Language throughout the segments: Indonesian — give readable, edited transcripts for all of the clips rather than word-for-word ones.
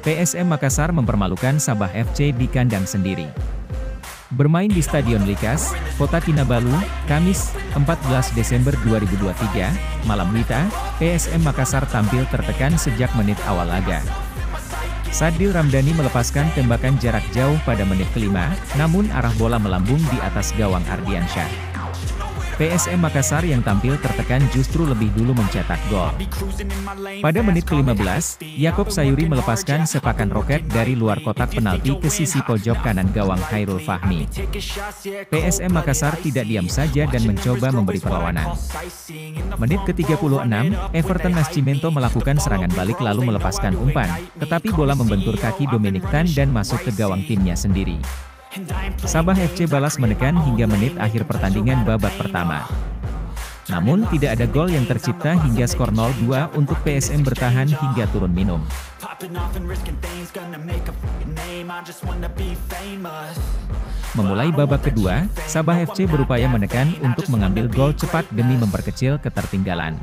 PSM Makassar mempermalukan Sabah FC di kandang sendiri. Bermain di Stadion Likas, Kota Kinabalu, Kamis, 14 Desember 2023, malam wita, PSM Makassar tampil tertekan sejak menit awal laga. Sadil Ramdhani melepaskan tembakan jarak jauh pada menit kelima, namun arah bola melambung di atas gawang Ardiansyah. PSM Makassar yang tampil tertekan justru lebih dulu mencetak gol. Pada menit ke-15, Yakob Sayuri melepaskan sepakan roket dari luar kotak penalti ke sisi pojok kanan gawang Khairul Fahmi. PSM Makassar tidak diam saja dan mencoba memberi perlawanan. Menit ke-36, Everton Nascimento melakukan serangan balik lalu melepaskan umpan, tetapi bola membentur kaki Dominic Tan dan masuk ke gawang timnya sendiri. Sabah FC balas menekan hingga menit akhir pertandingan babak pertama. Namun tidak ada gol yang tercipta hingga skor 0-2 untuk PSM bertahan hingga turun minum. Memulai babak kedua, Sabah FC berupaya menekan untuk mengambil gol cepat demi memperkecil ketertinggalan.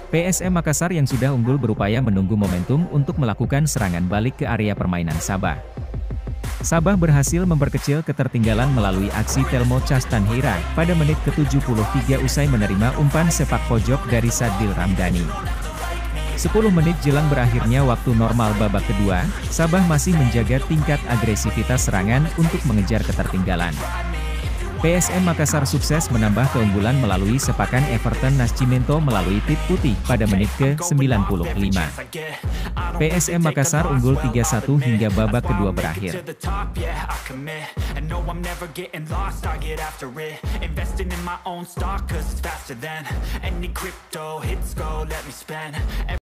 PSM Makassar yang sudah unggul berupaya menunggu momentum untuk melakukan serangan balik ke area permainan Sabah. Sabah berhasil memperkecil ketertinggalan melalui aksi Telmo Castanheira pada menit ke-73 usai menerima umpan sepak pojok dari Sadil Ramdhani. 10 menit jelang berakhirnya waktu normal babak kedua, Sabah masih menjaga tingkat agresivitas serangan untuk mengejar ketertinggalan. PSM Makassar sukses menambah keunggulan melalui sepakan Everton Nascimento melalui tip putih pada menit ke-95. PSM Makassar unggul 3-1 hingga babak kedua berakhir.